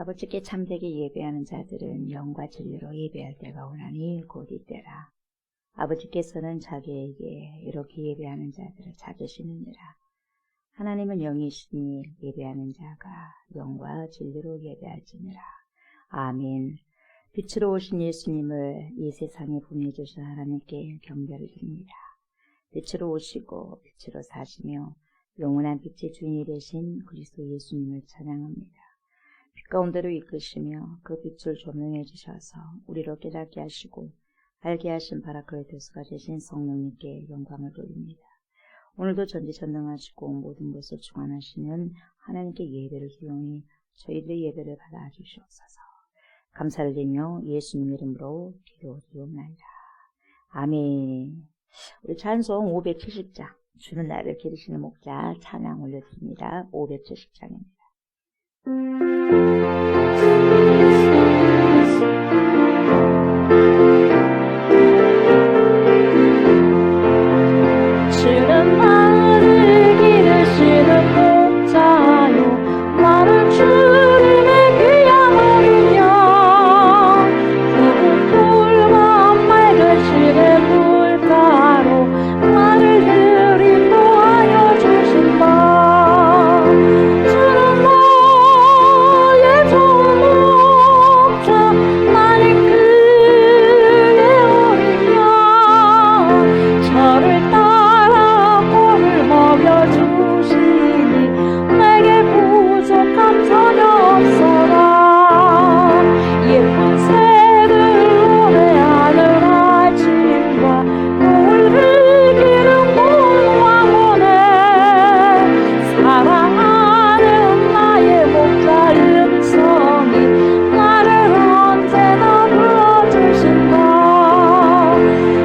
아버지께 참되게 예배하는 자들은 영과 진리로 예배할 때가 오나니 곧 이때라. 아버지께서는 자기에게 이렇게 예배하는 자들을 찾으시느니라. 하나님은 영이시니 예배하는 자가 영과 진리로 예배할지니라. 아멘. 빛으로 오신 예수님을 이 세상에 보내주신 하나님께 경배를 드립니다. 빛으로 오시고 빛으로 사시며 영원한 빛의 주인이 되신 그리스도 예수님을 찬양합니다. 빛 가운데로 이끄시며 그 빛을 조명해 주셔서 우리로 깨닫게 하시고 알게 하신 바라클레토스가 되신 성령님께 영광을 돌립니다. 오늘도 전지전능하시고 모든 것을 주관하시는 하나님께 예배를 드리오니 저희들의 예배를 받아주시옵소서. 감사를 드리며 예수님 이름으로 기도드리옵나이다. 아멘. 우리 찬송 570장 주는 나를 기르시는 목자 찬양 올려드립니다. 570장입니다. 주는 나를 기르시는 목자요 나를 주님의 귀한 어린 양 푸른 풀과 맑은 시내 물가로 나를 늘 인도하여 주신다. 주는 나의 좋은 목자 나는 그의 어린 양 저를 따라 꼴을 먹여주시니 내게 부족함 전혀 없어라. 예쁜 새들 노래하는 아침과 꿀을 기른 본 왕원에 사랑하는 나의 목자 음성이 나를 언제나 불러주신다.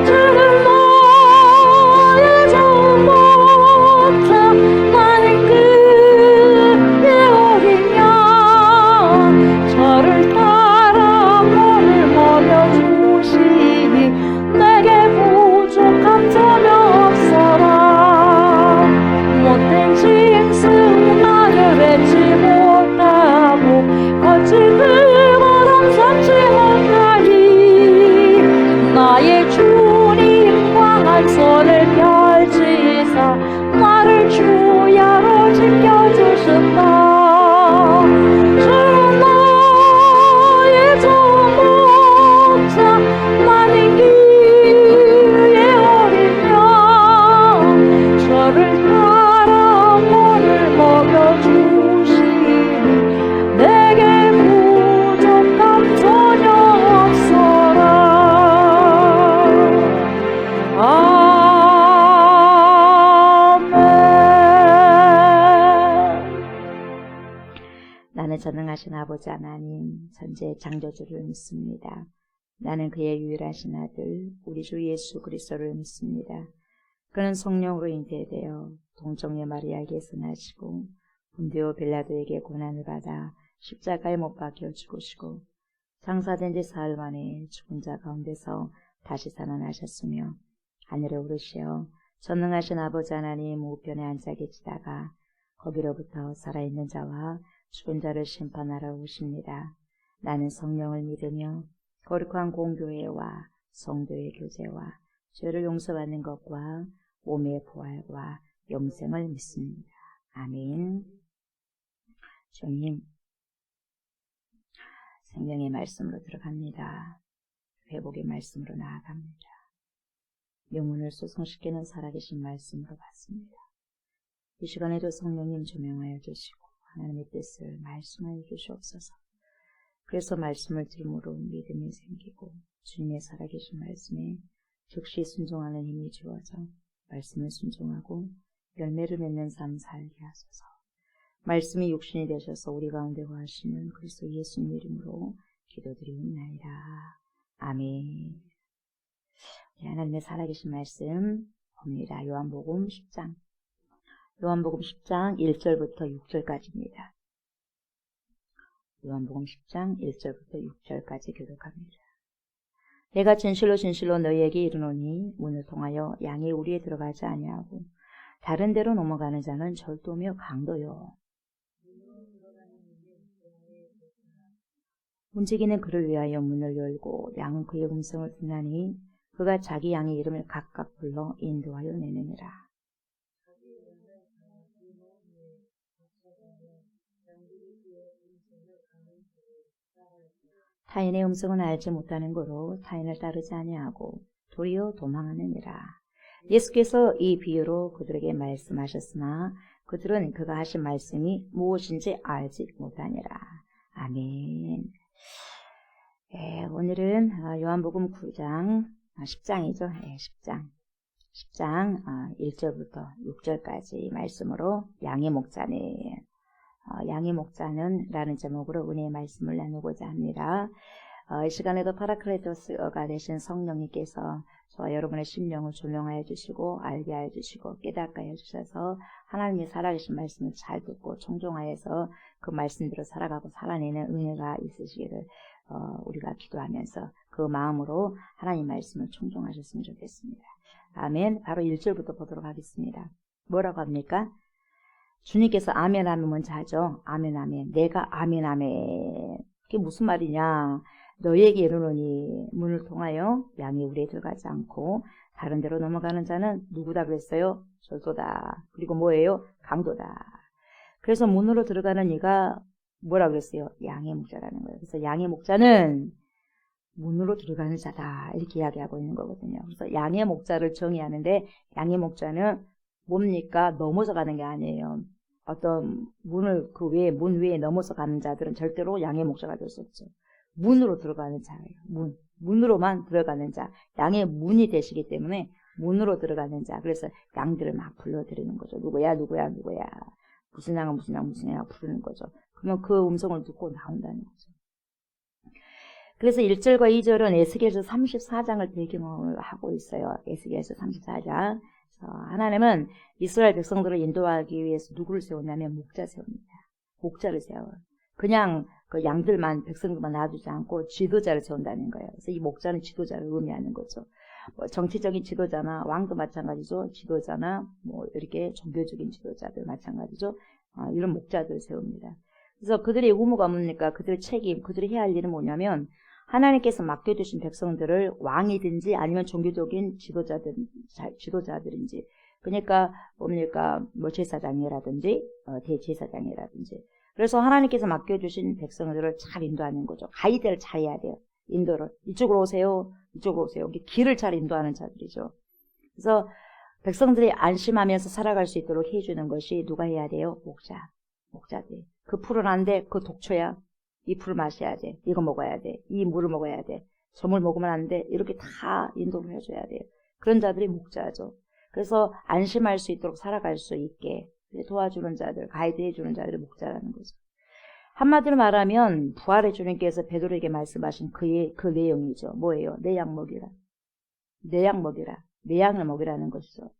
주는 나의 좋은 목자 나는 그의 어린 양 저를 따라 꼴을 먹여주시니 내게 부족함 전혀 없어라. 못된 짐승 나를 밟지 못하고 거친 들보람 삼지 못하리. 나의 주님 광한 손을 펼치사 나를 주야로 지켜주신다. 주는 나의 좋은 목자 나는 그의 어린 양 저를 따라 꼴을 먹여주시니 내게 부족함 전혀 없어라. 아멘. 나는 전능하신 아버지 하나님 전지의 창조주를 믿습니다. 나는 그의 유일하신 아들 우리 주 예수 그리스도를 믿습니다. 그는 성령으로 잉태되어 동정녀 마리아에게서 나시고 본디오 빌라도에게 고난을 받아 십자가에 못 박혀 죽으시고 장사된 지 사흘 만에 죽은 자 가운데서 다시 살아나셨으며 하늘에 오르시어 전능하신 아버지 하나님 우편에 앉아 계시다가 거기로부터 살아있는 자와 죽은 자를 심판하러 오십니다. 나는 성령을 믿으며 거룩한 공교회와 성도의 교제와 죄를 용서받는 것과 몸의 부활과 영생을 믿습니다. 아멘. 주님, 생명의 말씀으로 들어갑니다. 회복의 말씀으로 나아갑니다. 영혼을 소성시키는 살아계신 말씀으로 받습니다. 이 시간에도 성령님 조명하여 주시고 하나님의 뜻을 말씀하여 주시옵소서. 그래서 말씀을 들음으로 믿음이 생기고 주님의 살아계신 말씀에 즉시 순종하는 힘이 주어져 말씀을 순종하고 열매를 맺는 삶 살게 하소서. 말씀이 육신이 되셔서 우리 가운데 거하시는 그리스도 예수님 이름으로 기도드리옵나이다. 아멘. 하나님의 살아계신 말씀 봅니다. 요한복음 10장 1절부터 6절까지입니다. 요한복음 10장 1절부터 6절까지 교독합니다. 내가 진실로 진실로 너희에게 이르노니 문을 통하여 양이 우리에 들어가지 아니하고 다른 데로 넘어가는 자는 절도며 강도요 문지기는 그를 위하여 문을 열고 양은 그의 음성을 듣나니 그가 자기 양의 이름을 각각 불러 인도하여 내느니라. 타인의 음성은 알지 못하는 거로 타인을 따르지 아니하고 도리어 도망하느니라. 예수께서 이 비유로 그들에게 말씀하셨으나 그들은 그가 하신 말씀이 무엇인지 알지 못하니라. 아멘. 오늘은 요한복음 9장 10장이죠. 10장 1절부터 6절까지 말씀으로 양의 목자는 양의 목자는 라는 제목으로 은혜의 말씀을 나누고자 합니다. 이 시간에도 파라클레토스가 되신 성령님께서 저와 여러분의 심령을 조명하여 주시고 알게 하여 주시고 깨닫게 하여 주셔서 하나님의 살아계신 말씀을 잘 듣고 청종하여서 그 말씀대로 살아가고 살아내는 은혜가 있으시기를 우리가 기도하면서 그 마음으로 하나님 말씀을 청종하셨으면 좋겠습니다. 아멘. 바로 1절부터 보도록 하겠습니다. 뭐라고 합니까? 주님께서 아멘 하면 먼저 하죠. 아멘 아멘. 내가 아멘 아멘. 그게 무슨 말이냐? 너희에게 이르노니 문을 통하여 양이 우리에 들어가지 않고 다른 데로 넘어가는 자는 누구다 그랬어요? 절도다. 그리고 뭐예요? 강도다. 그래서 문으로 들어가는 이가 뭐라 그랬어요? 양의 목자라는 거예요. 그래서 양의 목자는 문으로 들어가는 자다. 이렇게 이야기하고 있는 거거든요. 그래서 양의 목자를 정의하는데 양의 목자는 뭡니까? 넘어서 가는 게 아니에요. 어떤 문을 문 위에 넘어서 가는 자들은 절대로 양의 목자가 될 수 없죠. 문으로 들어가는 자예요. 문으로만 들어가는 자. 양의 문이 되시기 때문에 문으로 들어가는 자. 그래서 양들을 막 불러드리는 거죠. 누구야. 무슨 양 부르는 거죠. 그러면 그 음성을 듣고 나온다는 거죠. 그래서 1절과 2절은 에스겔서 34장을 배경을 하고 있어요. 에스겔서 34장. 하나님은 이스라엘 백성들을 인도하기 위해서 누구를 세웠냐면 목자 세웁니다. 목자를 세워요. 그냥 그 양들만 백성들만 놔두지 않고 지도자를 세운다는 거예요. 그래서 이 목자는 지도자를 의미하는 거죠. 정치적인 지도자나 왕도 마찬가지죠. 지도자나 이렇게 종교적인 지도자들 마찬가지죠. 이런 목자들을 세웁니다. 그래서 그들의 의무가 뭡니까? 그들의 책임, 그들이 해야 할 일은 뭐냐면 하나님께서 맡겨주신 백성들을 왕이든지 아니면 종교적인 지도자들인지 그러니까 뭡니까? 제사장이라든지 대제사장이라든지 그래서 하나님께서 맡겨주신 백성들을 잘 인도하는 거죠. 가이드를 잘 해야 돼요. 인도를. 이쪽으로 오세요. 길을 잘 인도하는 자들이죠. 그래서 백성들이 안심하면서 살아갈 수 있도록 해주는 것이 누가 해야 돼요? 목자들. 그 풀은 안 돼. 그 독초야. 이 풀을 마셔야 돼. 이거 먹어야 돼. 이 물을 먹어야 돼. 저 물 먹으면 안 돼. 이렇게 다 인도를 해줘야 돼요. 그런 자들이 목자죠. 그래서 안심할 수 있도록 살아갈 수 있게 도와주는 자들, 가이드해 주는 자들이 목자라는 거죠. 한마디로 말하면 부활의 주님께서 베드로에게 말씀하신 그 내용이죠. 뭐예요? 내 양 먹이라. 내 양을 먹이라는 것이죠.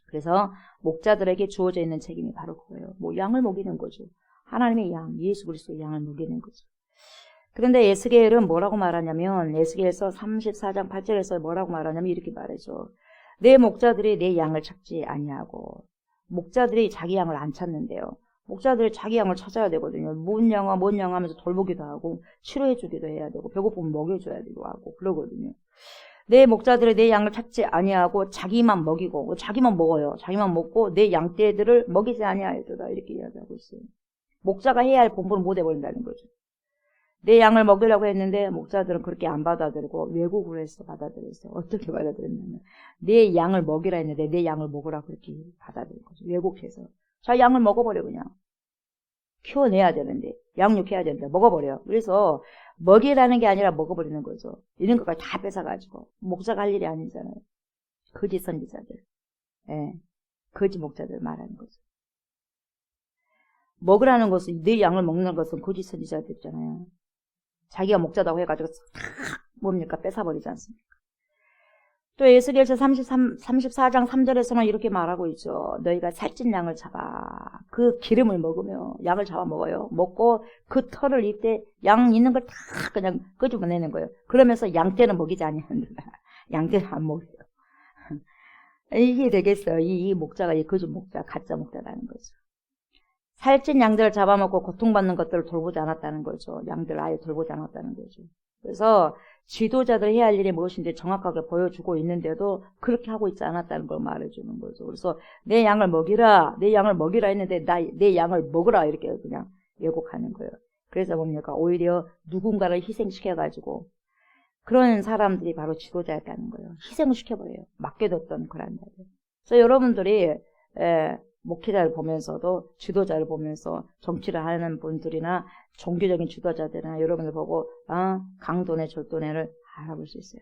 그래서 목자들에게 주어져 있는 책임이 바로 그거예요. 양을 먹이는 거죠. 하나님의 양, 예수 그리스도의 양을 먹이는 거죠. 그런데 에스겔은 뭐라고 말하냐면 에스겔서 34장 8절에서 뭐라고 말하냐면 이렇게 말하죠. 내 목자들이 내 양을 찾지 아니하고 목자들이 자기 양을 안 찾는데요. 목자들이 자기 양을 찾아야 되거든요. 뭔 양아 하면서 돌보기도 하고 치료해주기도 해야 되고 배고프면 먹여줘야 되고 하고 그러거든요. 내 목자들이 내 양을 찾지 아니하고 자기만 먹이고 자기만 먹어요. 자기만 먹고 내 양떼들을 먹이지 아니하여도다 이렇게 이야기하고 있어요. 목자가 해야 할 본분을 못 해버린다는 거죠. 내 양을 먹이려고 했는데 목자들은 그렇게 안 받아들이고 왜곡을 해서 받아들였어요. 어떻게 받아들였냐면 내 양을 먹이라 했는데 내 양을 먹으라 그렇게 받아들인 거죠. 왜곡해서. 자, 양을 먹어버려 그냥. 키워내야 되는데 양육해야 되는데 먹어버려. 그래서 먹이라는 게 아니라 먹어버리는 거죠. 이런 것까지 다 뺏어가지고 목자가 할 일이 아니잖아요. 거짓 선지자들. 거짓 목자들 말하는 거죠. 먹으라는 것은 내 양을 먹는 것은 거짓 선지자들 있잖아요. 자기가 목자다고 해가지고 다 뭡니까? 뺏어버리지 않습니까? 또 에스겔서 34장 3절에서는 이렇게 말하고 있죠. 너희가 살찐 양을 잡아 그 기름을 먹으며 양을 잡아 먹어요. 먹고 그 털을 입되 양 있는 걸 다 그냥 끄집어내는 거예요. 그러면서 양떼는 먹이지 아니한다. 양떼는 안 먹어요. 이게 되겠어요. 이 목자가 이 거짓 목자, 가짜 목자라는 거죠. 살찐 양들을 잡아먹고 고통받는 것들을 돌보지 않았다는 거죠. 양들을 아예 돌보지 않았다는 거죠. 그래서 지도자들이 해야 할 일이 무엇인지 정확하게 보여주고 있는데도 그렇게 하고 있지 않았다는 걸 말해주는 거죠. 그래서 내 양을 먹이라, 내 양을 먹이라 했는데 내 양을 먹으라 이렇게 그냥 예고하는 거예요. 그래서 뭡니까? 오히려 누군가를 희생시켜가지고 그런 사람들이 바로 지도자였다는 거예요. 희생을 시켜버려요. 맡겨뒀던 그런 자들. 그래서 여러분들이 목회자를 보면서도 지도자를 보면서 정치를 하는 분들이나 종교적인 지도자들이나 여러분들 보고 강도네 절도네를 알아볼 수 있어요.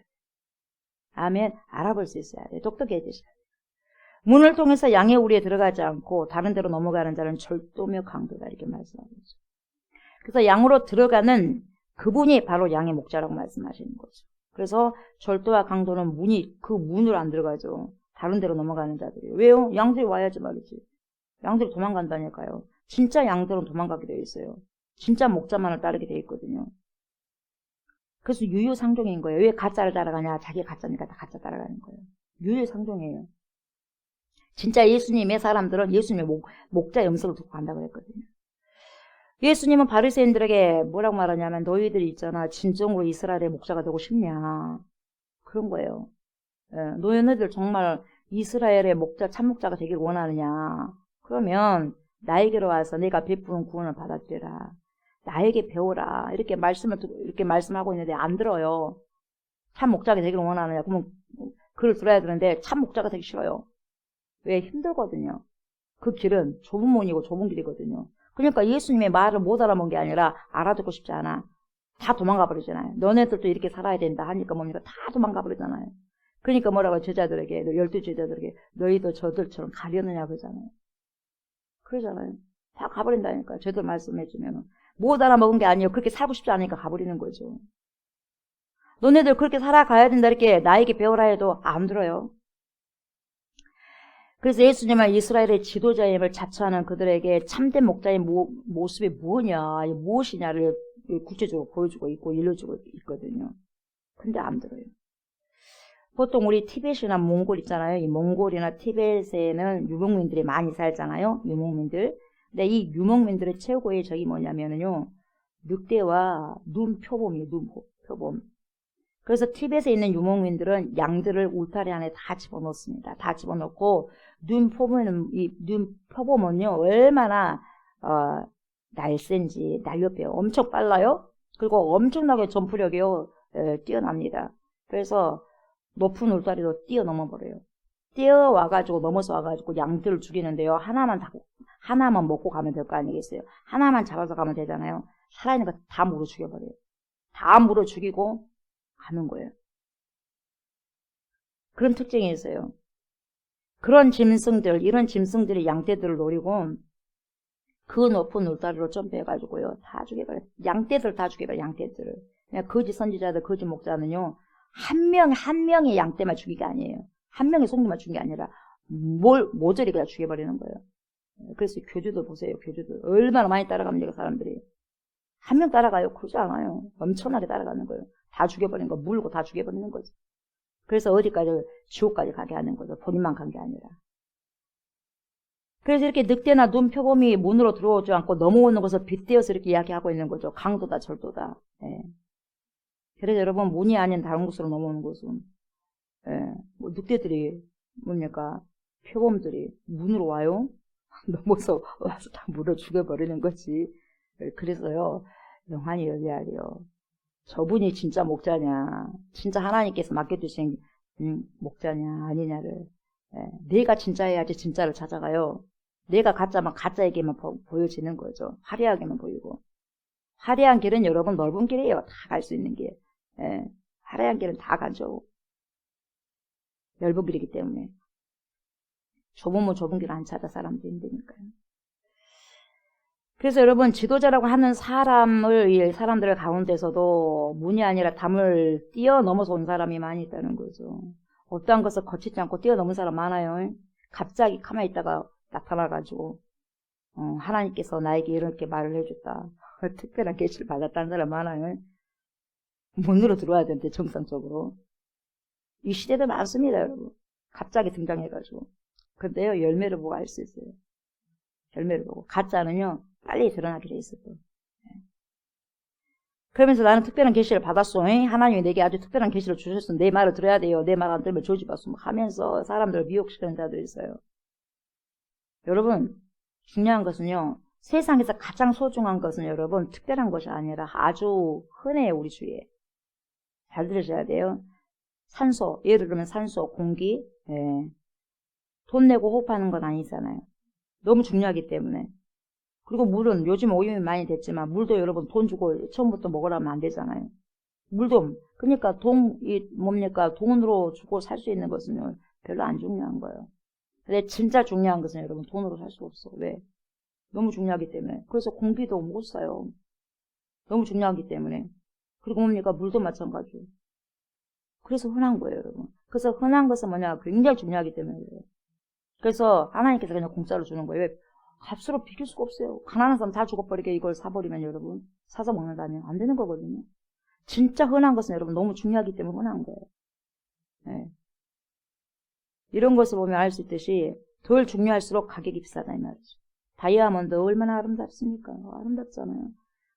아멘. 알아볼 수 있어야 돼요. 똑똑해지셔야 돼요. 문을 통해서 양의 우리에 들어가지 않고 다른 데로 넘어가는 자는 절도며 강도다 이렇게 말씀하고 있죠. 그래서 양으로 들어가는 그분이 바로 양의 목자라고 말씀하시는 거죠. 그래서 절도와 강도는 그 문으로 안 들어가죠. 다른 데로 넘어가는 자들이에요. 왜요? 양들이 와야지 말이지. 양들이 도망간다니까요. 진짜 양들은 도망가게 되어 있어요. 진짜 목자만을 따르게 되어 있거든요. 그래서 유유상종인 거예요. 왜 가짜를 따라가냐? 자기 가짜니까 다 가짜 따라가는 거예요. 유유상종이에요. 진짜 예수님의 사람들은 예수님의 목자 염소를 두고 간다고 그랬거든요. 예수님은 바리새인들에게 뭐라고 말하냐면 너희들이 있잖아. 진정으로 이스라엘의 목자가 되고 싶냐. 그런 거예요. 너희들 정말 이스라엘의 목자, 참목자가 되길 원하느냐. 그러면 나에게로 와서 내가 베푸는 구원을 받아들여라. 나에게 배워라. 이렇게 말씀하고 있는데 안 들어요. 참목자가 되길 원하느냐. 그러면 그걸 들어야 되는데 참목자가 되기 싫어요. 왜? 힘들거든요. 그 길은 좁은 문이고 좁은 길이거든요. 그러니까 예수님의 말을 못 알아본 게 아니라 알아듣고 싶지 않아. 다 도망가 버리잖아요. 너네들도 이렇게 살아야 된다 하니까 뭡니까? 다 도망가 버리잖아요. 그러니까 뭐라고 제자들에게, 12 제자들에게 너희도 저들처럼 가려느냐 그러잖아요. 그러잖아요. 다 가버린다니까. 저들 말씀해주면 못 알아먹은 게 아니에요. 그렇게 살고 싶지 않으니까 가버리는 거죠. 너네들 그렇게 살아가야 된다 이렇게 나에게 배우라 해도 안 들어요. 그래서 예수님은 이스라엘의 지도자임을 자처하는 그들에게 참된 목자의 모습이 무엇이냐를 구체적으로 보여주고 있고 일러주고 있거든요. 근데 안 들어요. 보통 우리 티벳이나 몽골 있잖아요. 이 몽골이나 티벳에는 유목민들이 많이 살잖아요. 유목민들. 근데 이 유목민들의 최고의 적이 뭐냐면요. 늑대와 눈표범이에요. 눈표범. 그래서 티벳에 있는 유목민들은 양들을 울타리 안에 다 집어넣습니다. 다 집어넣고 눈표범은요 얼마나 날쌘지 날렵해요. 엄청 빨라요. 그리고 엄청나게 점프력이요 뛰어납니다. 그래서 높은 울타리로 뛰어넘어 버려요. 뛰어와가지고 넘어서 와가지고 양들을 죽이는데요. 하나만 먹고 가면 될 거 아니겠어요? 하나만 잡아서 가면 되잖아요. 살아있는 거 다 물어 죽여버려요. 다 물어 죽이고 가는 거예요. 그런 특징이 있어요. 이런 짐승들이 양떼들을 노리고 그 높은 울타리로 점프해가지고요. 다 죽여버려요. 양떼들 다 죽여버려요. 양떼들을. 거짓 선지자들, 거짓 목자는요. 한 명의 양떼만 죽인 게 아니에요. 한 명의 송두만 죽인 게 아니라 모조리 그냥 죽여버리는 거예요. 그래서 교주들 보세요. 교주들. 얼마나 많이 따라갑니까 사람들이. 한 명 따라가요? 그러지 않아요. 엄청나게 따라가는 거예요. 다 죽여버리는 거, 물고 다 죽여버리는 거죠. 그래서 어디까지, 지옥까지 가게 하는 거죠. 본인만 간 게 아니라. 그래서 이렇게 늑대나 눈표범이 문으로 들어오지 않고 넘어오는 것을 빗대어서 이렇게 이야기하고 있는 거죠. 강도다, 절도다. 예. 그래서 여러분, 문이 아닌 다른 곳으로 넘어오는 것은, 뭐 늑대들이, 뭡니까? 표범들이 문으로 와요? 넘어서 와서 다 물어 죽여버리는 거지. 그래서요, 영환이 열려야돼요. 저분이 진짜 목자냐, 진짜 하나님께서 맡겨주신 목자냐 아니냐를 내가 진짜 해야지 진짜를 찾아가요. 내가 가짜만 가짜에게만 보여지는 거죠. 화려하게만 보이고. 화려한 길은 여러분 넓은 길이에요. 다 갈 수 있는 길. 화려한 길은 다 가죠. 넓은 길이기 때문에. 좁은 길 안 찾아 사람들이 힘드니까요. 그래서 여러분 지도자라고 하는 사람들의 가운데서도 문이 아니라 담을 뛰어넘어서 온 사람이 많이 있다는 거죠. 어떠한 것을 거치지 않고 뛰어넘은 사람 많아요. 갑자기 가만히 있다가 나타나가지고 하나님께서 나에게 이렇게 말을 해줬다. 특별한 계시를 받았다는 사람 많아요. 문으로 들어와야 되는데 정상적으로. 이 시대도 많습니다 여러분. 갑자기 등장해가지고. 근데요 열매를 보고 알 수 있어요. 열매를 보고. 가짜는요, 빨리 드러나게 돼 있어, 또. 그러면서 나는 특별한 계시를 받았어. 하나님이 내게 아주 특별한 계시를 주셨어. 내 말을 들어야 돼요. 내 말 안 들으면 조지받았어. 하면서 사람들을 미혹시키는 자들이 있어요. 여러분, 중요한 것은요, 세상에서 가장 소중한 것은 여러분, 특별한 것이 아니라 아주 흔해요, 우리 주위에. 잘 들으셔야 돼요. 산소, 예를 들면 산소, 공기, 예. 돈 내고 호흡하는 건 아니잖아요. 너무 중요하기 때문에. 그리고 물은 요즘 오염이 많이 됐지만 물도 여러분 돈 주고 처음부터 먹으라면 안 되잖아요. 물도 그러니까 뭡니까 돈으로 주고 살 수 있는 것은 별로 안 중요한 거예요. 근데 진짜 중요한 것은 여러분 돈으로 살 수 없어. 왜? 너무 중요하기 때문에. 그래서 공기도 못 사요. 너무 중요하기 때문에. 그리고 뭡니까 물도 마찬가지예요. 그래서 흔한 거예요, 여러분. 그래서 흔한 것은 뭐냐 굉장히 중요하기 때문에 그래요. 그래서 하나님께서 그냥 공짜로 주는 거예요. 왜? 값으로 비길 수가 없어요. 가난한 사람 다 죽어버리게 이걸 사버리면 여러분 사서 먹는다면 안 되는 거거든요. 진짜 흔한 것은 여러분 너무 중요하기 때문에 흔한 거예요. 네. 이런 것을 보면 알 수 있듯이 덜 중요할수록 가격이 비싸다 이 말이죠. 다이아몬드 얼마나 아름답습니까? 아름답잖아요.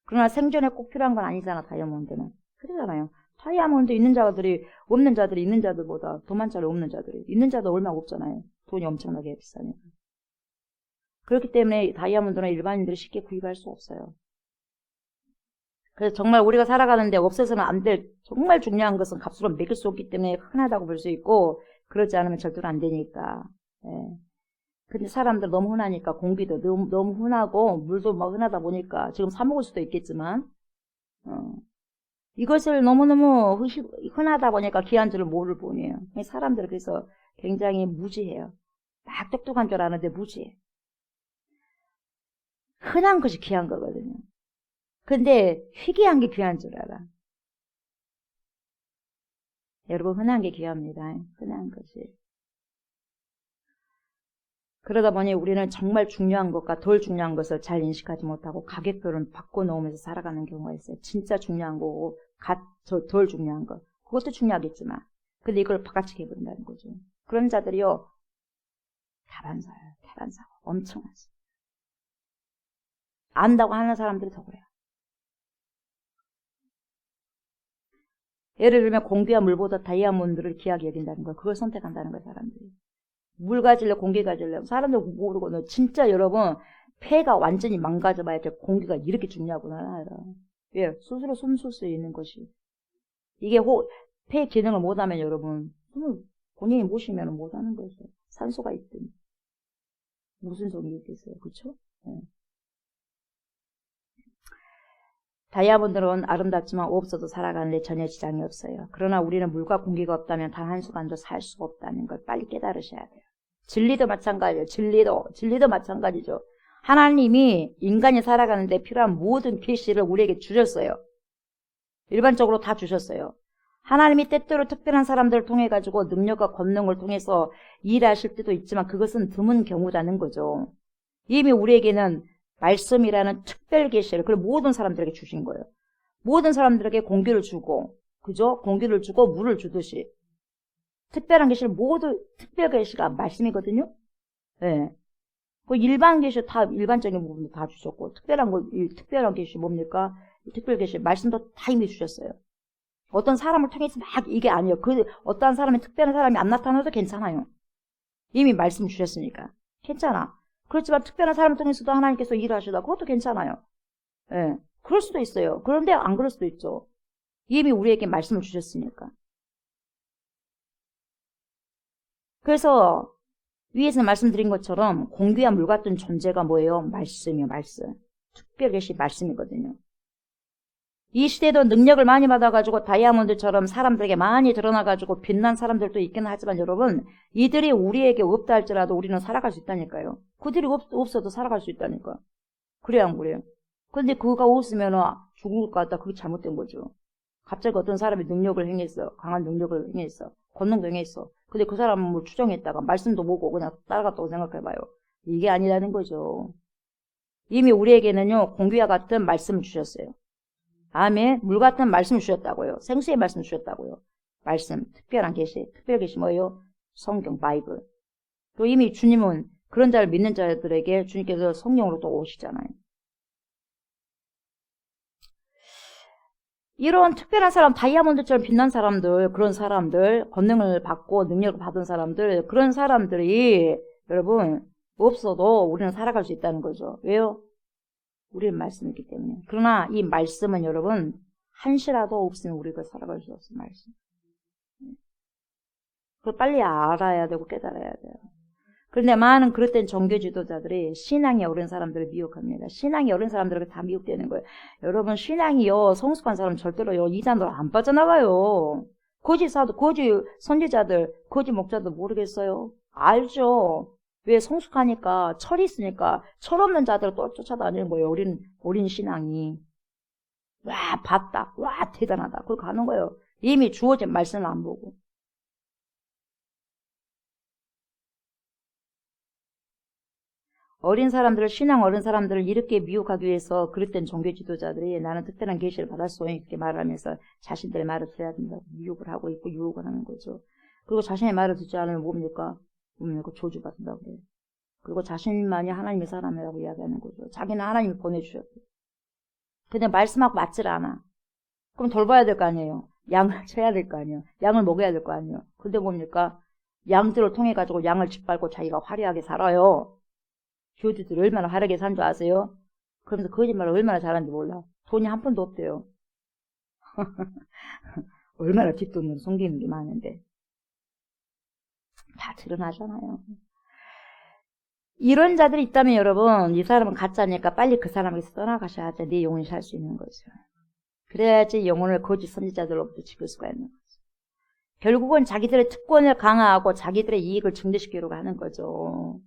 그러나 생존에 꼭 필요한 건 아니잖아 다이아몬드는. 그러잖아요. 다이아몬드 있는 자들이 없는 자들이 있는 자들보다 더 많잖아요. 없는 자들이. 있는 자도 얼마 없잖아요. 돈이 엄청나게 비싸니까. 그렇기 때문에 다이아몬드는 일반인들이 쉽게 구입할 수 없어요. 그래서 정말 우리가 살아가는데 없어서는 안 될 정말 중요한 것은 값으로 매길 수 없기 때문에 흔하다고 볼 수 있고 그렇지 않으면 절대로 안 되니까. 예. 근데 사람들 너무 흔하니까 공기도 너무 흔하고 물도 막 흔하다 보니까 지금 사 먹을 수도 있겠지만 이것을 너무너무 흔하다 보니까 귀한 줄을 모를 뿐이에요. 사람들은 그래서 굉장히 무지해요. 막 똑똑한 줄 아는데 무지해. 흔한 것이 귀한 거거든요. 근데 희귀한 게 귀한 줄 알아. 여러분 흔한 게 귀합니다. 흔한 것이. 그러다 보니 우리는 정말 중요한 것과 덜 중요한 것을 잘 인식하지 못하고 가격표를 바꿔놓으면서 살아가는 경우가 있어요. 진짜 중요한 거고 덜 중요한 것. 그것도 중요하겠지만 근데 이걸 바깥치기 해버린다는 거죠. 그런 자들이요. 탈환사예요. 탈환사. 엄청나지. 안다고 하는 사람들이 더 그래요. 예를 들면 공기와 물보다 다이아몬드를 귀하게 여긴다는 거예요. 그걸 선택한다는 거예요. 사람들이. 물 가질래 공기 가질래 사람들 모르고 진짜 여러분 폐가 완전히 망가져봐야 돼. 공기가 이렇게 중요하구나 알아. 왜? 스스로 숨 쉴 수 있는 것이 이게 폐 기능을 못하면 여러분 숨을 본인이 못 쉬면 못하는 거죠. 산소가 있든 무슨 소용이 있겠어요. 그렇죠? 네. 다이아몬드는 아름답지만 없어도 살아가는데 전혀 지장이 없어요. 그러나 우리는 물과 공기가 없다면 단 한 순간도 살 수가 없다는 걸 빨리 깨달으셔야 돼요. 진리도 마찬가지예요. 진리도 마찬가지죠. 하나님이 인간이 살아가는데 필요한 모든 계시를 우리에게 주셨어요. 일반적으로 다 주셨어요. 하나님이 때때로 특별한 사람들을 통해 가지고 능력과 권능을 통해서 일하실 때도 있지만 그것은 드문 경우라는 거죠. 이미 우리에게는 말씀이라는 특별 계시를 그리고 모든 사람들에게 주신 거예요. 모든 사람들에게 공기를 주고, 그죠? 공기를 주고 물을 주듯이 특별한 계시를 모두 특별 계시가 말씀이거든요. 네. 그 일반 계시 다 일반적인 부분도 다 주셨고 특별한 계시 뭡니까? 특별 계시 말씀도 다 이미 주셨어요. 어떤 사람을 통해서 막 이게 아니에요. 어떤 사람이 특별한 사람이 안 나타나도 괜찮아요. 이미 말씀 주셨으니까 괜찮아. 그렇지만 특별한 사람을 통해서도 하나님께서 일을 하시다. 그것도 괜찮아요. 예. 그럴 수도 있어요. 그런데 안 그럴 수도 있죠. 이미 우리에게 말씀을 주셨으니까. 그래서 위에서 말씀드린 것처럼 공기와 물 같은 존재가 뭐예요? 말씀이요. 말씀. 특별 계시 말씀이거든요. 이 시대도 능력을 많이 받아가지고 다이아몬드처럼 사람들에게 많이 드러나가지고 빛난 사람들도 있긴 하지만 여러분 이들이 우리에게 없다 할지라도 우리는 살아갈 수 있다니까요. 그들이 없어도 살아갈 수 있다니까. 그래야 안 그래요? 근데 그가 없으면 죽을 것 같다. 그게 잘못된 거죠. 갑자기 어떤 사람이 능력을 행했어. 강한 능력을 행했어. 권능도 행했어. 근데 그 사람은 뭐 추정했다가 말씀도 보고 그냥 따라갔다고 생각해봐요. 이게 아니라는 거죠. 이미 우리에게는요 공기와 같은 말씀을 주셨어요. 다음에 물 같은 말씀을 주셨다고요. 생수의 말씀을 주셨다고요. 말씀, 특별한 계시, 특별 계시 뭐예요? 성경, 바이블. 또 이미 주님은 그런 자를 믿는 자들에게 주님께서 성령으로 또 오시잖아요. 이런 특별한 사람, 다이아몬드처럼 빛난 사람들, 그런 사람들, 권능을 받고 능력을 받은 사람들, 그런 사람들이 여러분 없어도 우리는 살아갈 수 있다는 거죠. 왜요? 우리는 말씀이 있기 때문에. 그러나 이 말씀은 여러분 한시라도 없으면 우리가 살아갈 수 없어요. 말씀. 그걸 빨리 알아야 되고 깨달아야 돼요. 그런데 많은 그릇된 종교 지도자들이 신앙이 어린 사람들을 미혹합니다. 신앙이 어린 사람들에게 다 미혹되는 거예요. 여러분 신앙이요 성숙한 사람 절대로요 이단으로 안 빠져나가요. 거짓 사도, 거짓 선지자들, 거짓 목자들 모르겠어요? 알죠. 왜? 성숙하니까 철이 있으니까 철없는 자들을 또 쫓아다니는 거예요. 어린 신앙이. 와 봤다. 와 대단하다. 그걸 가는 거예요. 이미 주어진 말씀을 안 보고. 어린 사람들을, 신앙 어린 사람들을 이렇게 미혹하기 위해서 그릇된 종교 지도자들이 나는 특별한 계시를 받을 수 있게 말하면서 자신들의 말을 들어야 된다고 미혹을 하고 있고 유혹을 하는 거죠. 그리고 자신의 말을 듣지 않으면 뭡니까? 저주받는다고 그래요. 그리고 자신만이 하나님의 사람이라고 이야기하는 거죠. 자기는 하나님이 보내주셨고. 근데 말씀하고 맞질 않아. 그럼 돌봐야 될 거 아니에요. 양을 쳐야 될 거 아니에요. 양을 먹여야 될 거 아니에요. 근데 뭡니까? 양들을 통해 가지고 양을 짓밟고 자기가 화려하게 살아요. 교주들이 얼마나 화려하게 산 줄 아세요? 그러면서 거짓말을 얼마나 잘하는지 몰라. 돈이 한 푼도 없대요. 얼마나 뒷돈으로 숨기는 게 많은데. 다 드러나잖아요. 이런 자들이 있다면 여러분, 이 사람은 가짜니까 빨리 그 사람에게서 떠나가셔야지 네 영혼이 살 수 있는 거죠. 그래야지 영혼을 거짓 선지자들로부터 지킬 수가 있는 거죠. 결국은 자기들의 특권을 강화하고 자기들의 이익을 증대시키려고 하는 거죠.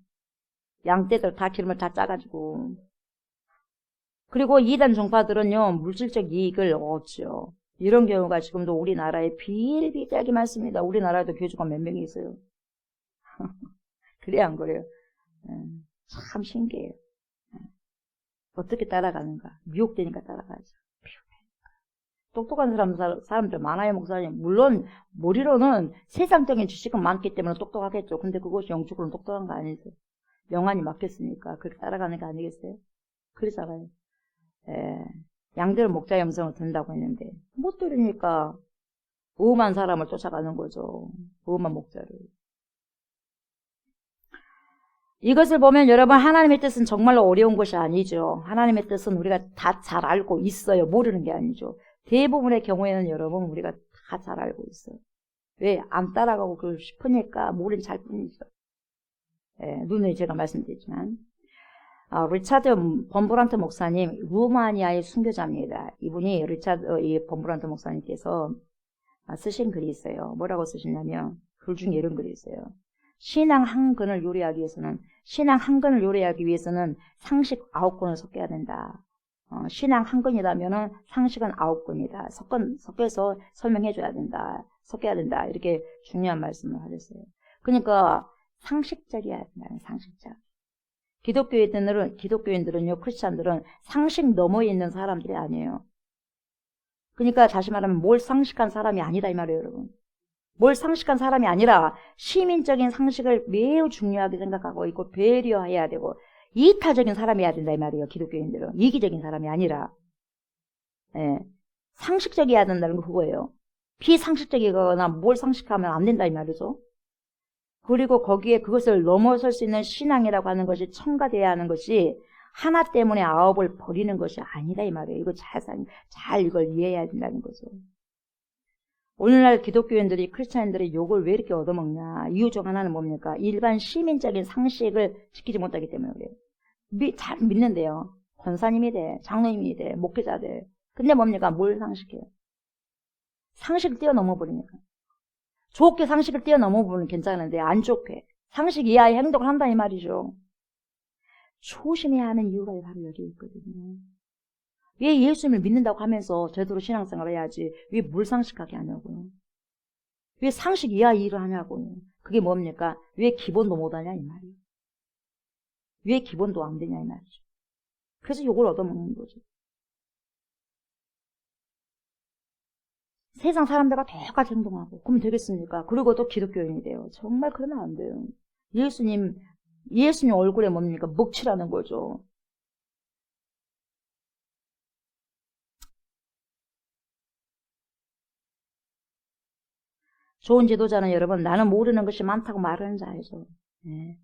양떼들 다 기름을 다 짜가지고. 그리고 이단 종파들은요 물질적 이익을 얻죠. 이런 경우가 지금도 우리나라에 비일비재하게 많습니다. 우리나라에도 교주가 몇 명이 있어요. 그래 안 그래요? 참 신기해요. 어떻게 따라가는가? 미혹되니까 따라가죠. 똑똑한 사람들 많아요, 목사님. 물론 머리로는 세상적인 지식은 많기 때문에 똑똑하겠죠. 근데 그것이 영적으로는 똑똑한 거 아니죠. 영안이 맞겠습니까? 그렇게 따라가는 거 아니겠어요? 그러잖아요. 양들 목자의 음성을 듣는다고 했는데 못 들으니까 오만 사람을 쫓아가는 거죠. 오만 목자를. 이것을 보면 여러분 하나님의 뜻은 정말로 어려운 것이 아니죠. 하나님의 뜻은 우리가 다 잘 알고 있어요. 모르는 게 아니죠. 대부분의 경우에는 여러분 우리가 다 잘 알고 있어요. 왜? 안 따라가고 그러고 싶으니까 모르는 잘 뿐이죠. 눈에 제가 말씀드렸지만 리차드 범브란트 목사님 루마니아의 순교자입니다. 이분이 이 범브란트 목사님께서 쓰신 글이 있어요. 뭐라고 쓰시냐면 글 중에 이런 글이 있어요. 신앙 한 근을 요리하기 위해서는 상식 9근을 섞여야 된다. 신앙 한 근이라면은 상식은 9근이다. 섞여서 설명해줘야 된다. 섞여야 된다. 이렇게 중요한 말씀을 하셨어요. 그러니까 상식적이어야 된다는 상식적. 기독교인들은요, 크리스찬들은 상식 너머에 있는 사람들이 아니에요. 그러니까 다시 말하면 뭘 상식한 사람이 아니다 이 말이에요, 여러분. 뭘 상식한 사람이 아니라 시민적인 상식을 매우 중요하게 생각하고 있고 배려해야 되고 이타적인 사람이어야 된다 이 말이에요, 기독교인들은. 이기적인 사람이 아니라. 상식적이어야 된다는 거 그거예요. 비상식적이거나 뭘 상식하면 안 된다 이 말이죠. 그리고 거기에 그것을 넘어설 수 있는 신앙이라고 하는 것이 첨가되어야 하는 것이 하나 때문에 9을 버리는 것이 아니다 이 말이에요. 이거 잘 이걸 이해해야 된다는 거죠. 오늘날 기독교인들이 크리스찬들이 욕을 왜 이렇게 얻어먹냐. 이유 중 하나는 뭡니까? 일반 시민적인 상식을 지키지 못하기 때문에 그래요. 잘 믿는데요. 권사님이 돼, 장로님이 돼, 목회자 돼. 근데 뭡니까? 뭘 상식해요? 상식을 뛰어넘어버리니까. 좋게 상식을 뛰어넘어보면 괜찮은데 안 좋게 상식 이하의 행동을 한다 이 말이죠. 조심해야 하는 이유가 바로 여기 있거든요. 왜 예수님을 믿는다고 하면서 제대로 신앙생활을 해야지 왜 뭘 상식하게 하냐고요. 왜 상식 이하의 일을 하냐고요. 그게 뭡니까? 왜 기본도 못하냐 이 말이에요. 왜 기본도 안 되냐 이 말이죠. 그래서 욕을 얻어먹는 거죠. 세상 사람들과 똑같이 행동하고 그러면 되겠습니까? 그리고 또 기독교인이 돼요. 정말 그러면 안 돼요. 예수님 예수님 얼굴에 뭡니까? 먹칠하는 거죠. 좋은 지도자는 여러분, 나는 모르는 것이 많다고 말하는 자이죠. 네.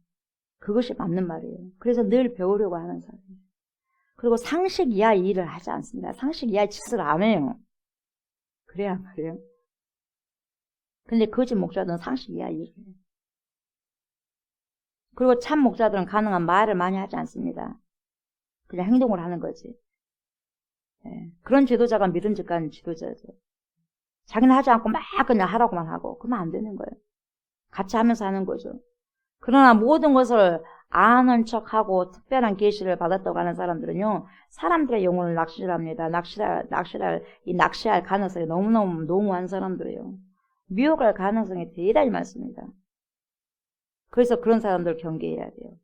그것이 맞는 말이에요. 그래서 늘 배우려고 하는 사람이에요. 그리고 상식 이하의 일을 하지 않습니다. 상식 이하의 짓을 안 해요. 그래야 말이에요. 근데 거짓 목자들은 상식 이하의 일을 해요. 그리고 참 목자들은 가능한 말을 많이 하지 않습니다. 그냥 행동을 하는 거지. 네. 그런 지도자가 믿음직한 지도자죠. 자기는 하지 않고 막 그냥 하라고만 하고 그러면 안 되는 거예요. 같이 하면서 하는 거죠. 그러나 모든 것을 아는 척하고 특별한 계시를 받았다고 하는 사람들은요, 사람들의 영혼을 낚시합니다. 낚시할 가능성이 너무너무 농후한 사람들이에요. 미혹할 가능성이 대단히 많습니다. 그래서 그런 사람들 경계해야 돼요.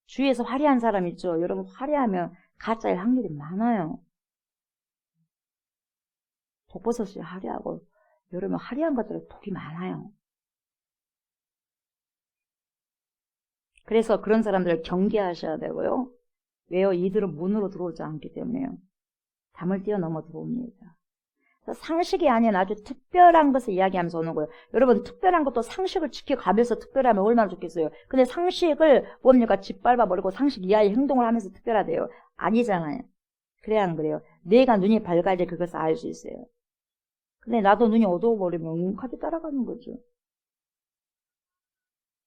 주위에서 화려한 사람 있죠. 여러분, 화려하면 가짜일 확률이 많아요. 독버섯이 화려하고, 여러분, 화려한 것들은 독이 많아요. 그래서 그런 사람들을 경계하셔야 되고요. 왜요? 이들은 문으로 들어오지 않기 때문에요. 담을 뛰어넘어 들어옵니다. 상식이 아닌 아주 특별한 것을 이야기하면서 오는 거예요. 여러분, 특별한 것도 상식을 지켜가면서 특별하면 얼마나 좋겠어요. 근데 상식을 뭡니까? 짓밟아버리고 상식 이하의 행동을 하면서 특별하대요. 아니잖아요. 그래야 안 그래요? 내가 눈이 밝아야지 그것을 알 수 있어요. 근데 나도 눈이 어두워버리면 웅카지 따라가는 거죠.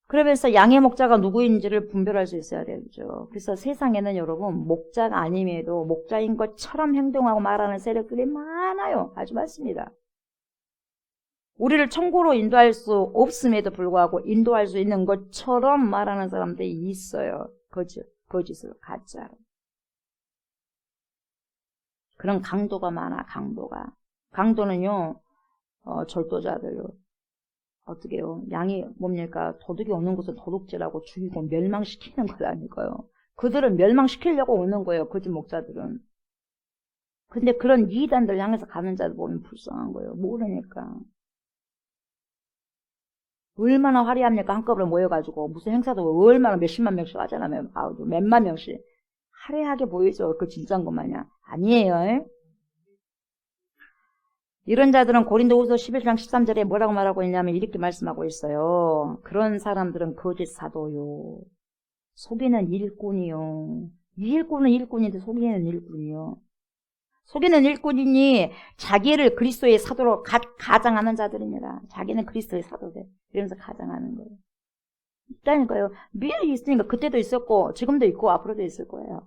그러면서 양의 목자가 누구인지를 분별할 수 있어야 되죠. 그래서 세상에는 여러분, 목자가 아님에도 목자인 것처럼 행동하고 말하는 세력들이 많아요. 아주 많습니다. 우리를 천국으로 인도할 수 없음에도 불구하고 인도할 수 있는 것처럼 말하는 사람들이 있어요. 거짓으로, 가짜로. 그런 강도가 많아, 강도가. 강도는요, 절도자들요. 어떻게 해요? 양이 뭡니까? 도둑이 오는 곳은 도둑질하고 죽이고 멸망시키는 거라니까요. 그들은 멸망시키려고 오는 거예요. 거짓 목자들은. 근데 그런 이단들 향해서 가는 자들 보면 불쌍한 거예요. 모르니까. 얼마나 화려합니까? 한꺼번에 모여가지고 무슨 행사도 얼마나 몇십만 명씩 하잖아요. 몇만 명씩. 화려하게 보이죠. 그 진짜인 것 마냥. 아니에요. 이런 자들은 고린도후서 11장 13절에 뭐라고 말하고 있냐면 이렇게 말씀하고 있어요. 그런 사람들은 거짓 사도요. 속이는 일꾼이요. 일꾼은 일꾼인데 속이는 일꾼이요. 속이는 일꾼이니 자기를 그리스도의 사도로 가장하는 자들입니다. 자기는 그리스도의 사도돼. 이러면서 가장하는 거예요. 있다니까요. 미리 있으니까 그때도 있었고 지금도 있고 앞으로도 있을 거예요.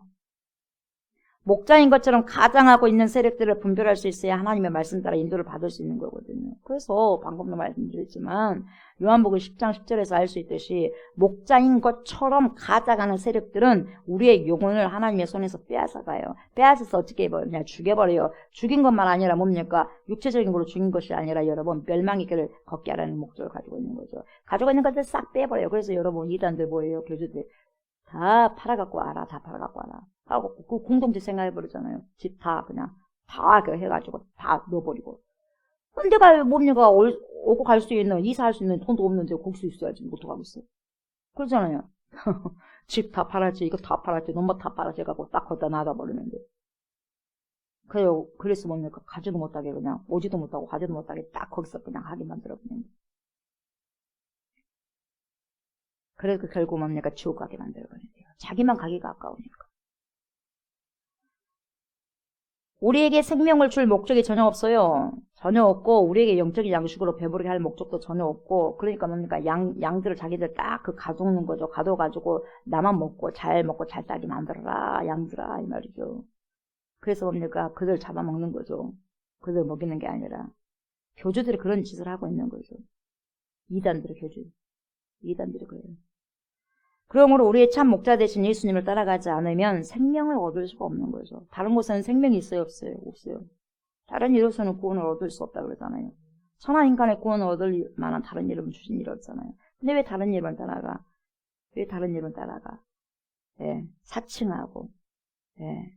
목자인 것처럼 가장하고 있는 세력들을 분별할 수 있어야 하나님의 말씀 따라 인도를 받을 수 있는 거거든요. 그래서 방금도 말씀드렸지만 요한복음 10장 10절에서 알 수 있듯이 목자인 것처럼 가장하는 세력들은 우리의 영혼을 하나님의 손에서 빼앗아가요. 빼앗아서 어떻게 해버리냐? 죽여버려요. 죽인 것만 아니라 뭡니까? 육체적인 걸로 죽인 것이 아니라 여러분 멸망의 길을 걷게 하라는 목적을 가지고 있는 거죠. 가지고 있는 것들 싹 빼버려요. 그래서 여러분 이단들 뭐예요? 교주들 다 팔아갖고 와라. 다 팔아갖고 와라. 하고 그 공동체 생각해버리잖아요. 집 다 그냥 다 해가지고 다 넣어버리고. 내가 뭡니까? 오고 갈 수 있는 이사할 수 있는 돈도 없는데 국수 있어야지 뭐 어떡하겠어. 그러잖아요. 집 다 팔았지 이거 다 팔았지 너무 다 팔았지 해갖고 딱 거기다 놔둬버리는데. 그래요. 그래서 뭡니까? 가지도 못하게 그냥 오지도 못하고 가지도 못하게 딱 거기서 그냥 하게 만들어버리는. 그래서 결국 뭡니까? 지옥 가게 만들어버린대요. 자기만 가기가 아까우니까. 우리에게 생명을 줄 목적이 전혀 없어요. 전혀 없고 우리에게 영적인 양식으로 배부르게 할 목적도 전혀 없고 그러니까 뭡니까? 양들을 자기들 딱 그 가두는 거죠. 가둬가지고 나만 먹고 잘 따게 만들어라 양들아 이 말이죠. 그래서 뭡니까? 그들 잡아먹는 거죠. 그들 먹이는 게 아니라 교주들이 그런 짓을 하고 있는 거죠. 이단들의 이단들이 그래요. 그러므로 우리의 참 목자 되신 예수님을 따라가지 않으면 생명을 얻을 수가 없는 거죠. 다른 곳에는 생명이 있어요? 없어요? 없어요. 다른 이로서는 구원을 얻을 수 없다고 그러잖아요. 천하 인간의 구원을 얻을 만한 다른 이름은 주신 일이 없잖아요. 근데 왜 다른 이름을 따라가? 왜 다른 이름을 따라가? 예, 사칭하고, 예,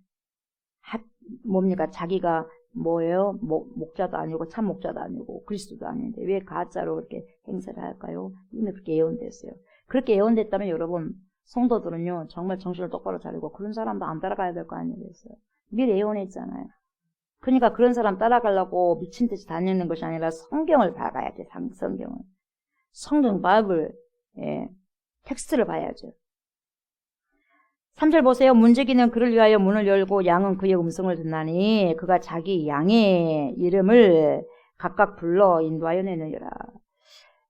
뭡니까? 자기가 뭐예요? 목자도 아니고 참 목자도 아니고 그리스도도 아닌데 왜 가짜로 그렇게 행세를 할까요? 이미 그렇게 예언됐어요. 그렇게 예언됐다면 여러분 성도들은요, 정말 정신을 똑바로 차리고 그런 사람도 안 따라가야 될 거 아니겠어요. 미리 예언했잖아요. 그러니까 그런 사람 따라가려고 미친 듯이 다니는 것이 아니라 성경을 봐야 돼, 성경을. 성경 바이블, 예, 텍스트를 봐야죠. 3절 보세요. 문지기는 그를 위하여 문을 열고 양은 그의 음성을 듣나니 그가 자기 양의 이름을 각각 불러 인도하여 내느니라.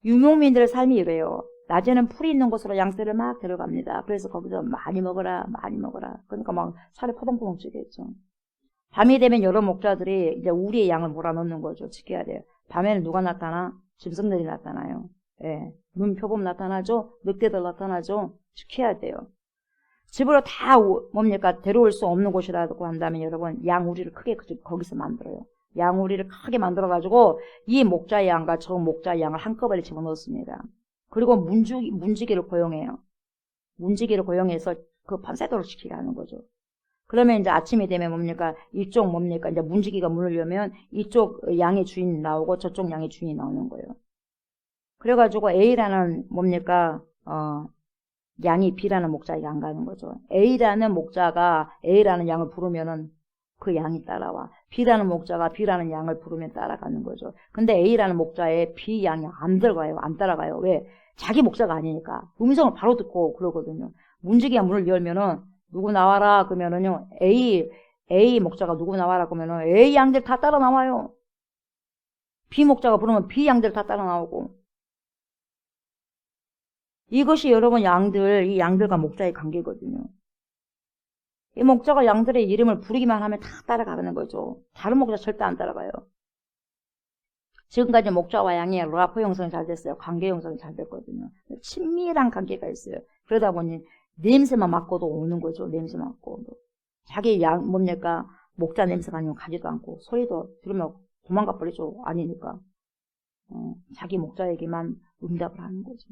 유목민들의 삶이 이래요. 낮에는 풀이 있는 곳으로 양떼를 막 데려갑니다. 그래서 거기서 많이 먹어라, 많이 먹어라. 그러니까 막 살이 포동포동 찌겠죠. 밤이 되면 여러 목자들이 이제 우리의 양을 몰아넣는 거죠. 지켜야 돼요. 밤에는 누가 나타나? 짐승들이 나타나요. 예. 눈표범 나타나죠? 늑대들 나타나죠? 지켜야 돼요. 집으로 다 뭡니까? 데려올 수 없는 곳이라고 한다면 여러분, 양우리를 크게 거기서 만들어요. 양우리를 크게 만들어가지고 이 목자의 양과 저 목자의 양을 한꺼번에 집어넣습니다. 그리고 문지기를 고용해요. 문지기를 고용해서 그 밤새도록 지키게 하는 거죠. 그러면 이제 아침이 되면 뭡니까? 이쪽 뭡니까? 이제 문지기가 문을 열면 이쪽 양의 주인이 나오고 저쪽 양의 주인이 나오는 거예요. 그래가지고 A라는 뭡니까? 양이 B라는 목자에게 안 가는 거죠. A라는 목자가 A라는 양을 부르면은 그 양이 따라와. B라는 목자가 B라는 양을 부르면 따라가는 거죠. 근데 A라는 목자에 B 양이 안 들어가요. 안 따라가요. 왜? 자기 목자가 아니니까. 음성을 바로 듣고 그러거든요. 문지기가 문을 열면은 누구 나와라 그러면은요. A 목자가 누구 나와라 그러면은 A 양들 다 따라 나와요. B 목자가 부르면 B 양들 다 따라 나오고. 이것이 여러분 이 양들과 목자의 관계거든요. 이 목자가 양들의 이름을 부르기만 하면 다 따라가는 거죠. 다른 목자 절대 안 따라가요. 지금까지 목자와 양의 라포 형성이 잘 됐어요. 관계 형성이 잘 됐거든요. 친밀한 관계가 있어요. 그러다 보니 냄새만 맡고도 오는 거죠. 냄새 맡고. 자기 양 뭡니까? 목자 냄새가 아니면 가지도 않고 소리도 들으면 도망가 버리죠. 아니니까. 자기 목자에게만 응답을 하는 거죠.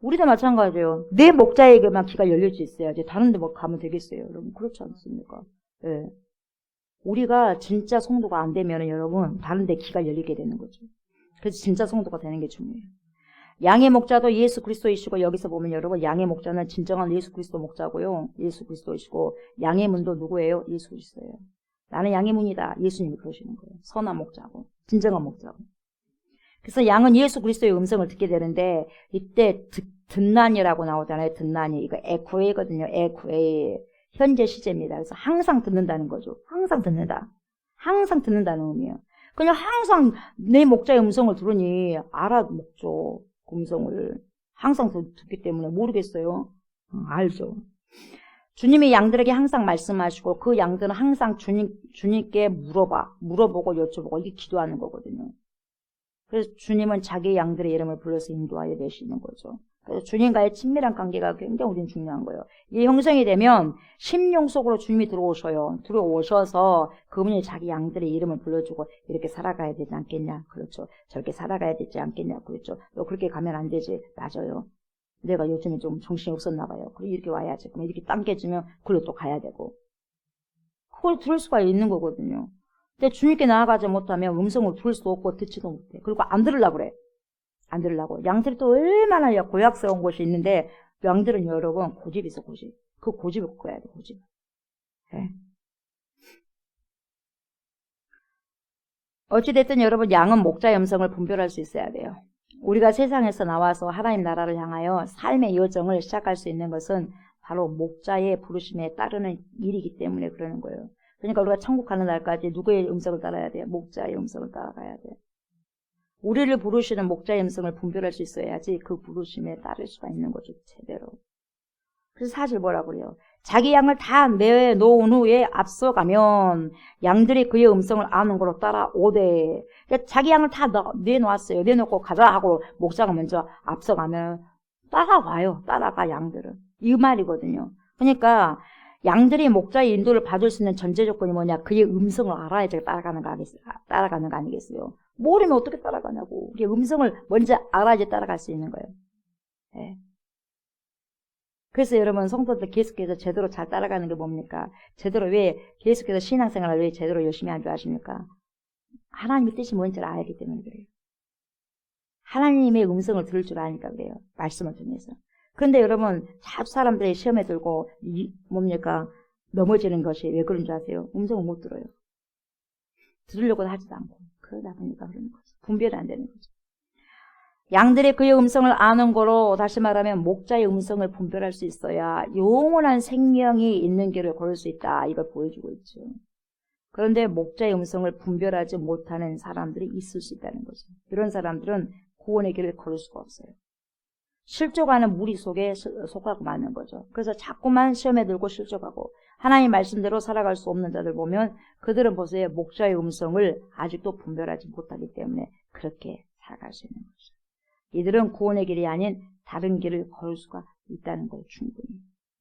우리도 마찬가지예요. 내 목자에게만 귀가 열릴 수 있어야지. 다른 데 뭐 가면 되겠어요. 여러분. 그렇지 않습니까? 예. 우리가 진짜 성도가 안 되면 여러분, 다른 데 귀가 열리게 되는 거죠. 그래서 진짜 성도가 되는 게 중요해요. 양의 목자도 예수 그리스도이시고, 여기서 보면 여러분, 양의 목자는 진정한 예수 그리스도 목자고요. 예수 그리스도이시고, 양의 문도 누구예요? 예수 그리스도예요. 나는 양의 문이다. 예수님이 그러시는 거예요. 선한 목자고, 진정한 목자고. 그래서 양은 예수 그리스도의 음성을 듣게 되는데, 이때 듣나니라고 나오잖아요. 듣나니. 이거 에쿠에거든요. 에쿠에. 현재 시제입니다. 그래서 항상 듣는다는 거죠. 항상 듣는다. 항상 듣는다는 의미예요. 그냥 항상 내 목자의 음성을 들으니 알아먹죠. 그 음성을. 항상 듣기 때문에 모르겠어요. 알죠. 주님이 양들에게 항상 말씀하시고 그 양들은 항상 주님께 물어보고 여쭤보고 이게 기도하는 거거든요. 그래서 주님은 자기 양들의 이름을 불러서 인도하여 내시는 거죠. 그래서 주님과의 친밀한 관계가 굉장히 우리는 중요한 거예요. 이 형성이 되면 심령 속으로 주님이 들어오셔서 그분이 자기 양들의 이름을 불러주고 이렇게 살아가야 되지 않겠냐. 그렇죠. 저렇게 살아가야 되지 않겠냐. 그렇죠. 너 그렇게 가면 안 되지. 맞아요. 내가 요즘에 좀 정신이 없었나 봐요. 그럼 이렇게 와야지. 그럼 이렇게 당겨지면 그걸로 또 가야 되고. 그걸 들을 수가 있는 거거든요. 근데 주님께 나아가지 못하면 음성을 들을 수도 없고 듣지도 못해. 그리고 안 들으려고 그래. 안 들으려고. 양들이 또 얼마나 고약스러운 곳이 있는데 양들은 여러분 고집이 있어. 고집. 그 고집을 꺾어야 돼. 고집. 네. 어찌됐든 여러분 양은 목자의 음성을 분별할 수 있어야 돼요. 우리가 세상에서 나와서 하나님 나라를 향하여 삶의 여정을 시작할 수 있는 것은 바로 목자의 부르심에 따르는 일이기 때문에 그러는 거예요. 그러니까 우리가 천국 가는 날까지 누구의 음성을 따라야 돼요? 목자의 음성을 따라가야 돼요. 우리를 부르시는 목자의 음성을 분별할 수 있어야지 그 부르심에 따를 수가 있는 거죠. 제대로. 그래서 사실 뭐라고 그래요? 자기 양을 다 내놓은 후에 앞서가면 양들이 그의 음성을 아는 거로 따라오되, 그러니까 자기 양을 다 내놓았어요. 내놓고 가자 하고 목자가 먼저 앞서가면 따라와요. 따라가 양들은. 이 말이거든요. 그러니까 양들이 목자의 인도를 받을 수 있는 전제 조건이 뭐냐? 그의 음성을 알아야 제가 따라가는 거 아니겠어요? 모르면 어떻게 따라가냐고. 그게 음성을 먼저 알아야지 따라갈 수 있는 거예요. 네. 그래서 여러분 성도들 계속해서 제대로 잘 따라가는 게 뭡니까? 제대로 왜 계속해서 신앙생활을 왜 제대로 열심히 한 줄 아십니까? 하나님의 뜻이 뭔지를 알기 때문에 그래요. 하나님의 음성을 들을 줄 아니까 그래요. 말씀을 통해서. 그런데 여러분, 자주 사람들이 시험에 들고, 넘어지는 것이 왜 그런 줄 아세요? 음성을 못 들어요. 들으려고 하지도 않고. 그러다 보니까 그러는 거죠. 분별이 안 되는 거죠. 양들이 그의 음성을 아는 거로, 다시 말하면 목자의 음성을 분별할 수 있어야 영원한 생명이 있는 길을 걸을 수 있다. 이걸 보여주고 있죠. 그런데 목자의 음성을 분별하지 못하는 사람들이 있을 수 있다는 거죠. 이런 사람들은 구원의 길을 걸을 수가 없어요. 실족하는 무리 속에 속하고 마는 거죠. 그래서 자꾸만 시험에 들고 실족하고 하나님 말씀대로 살아갈 수 없는 자들 보면 그들은 보세요. 목자의 음성을 아직도 분별하지 못하기 때문에 그렇게 살아갈 수 있는 거죠. 이들은 구원의 길이 아닌 다른 길을 걸을 수가 있다는 거예요. 충분히.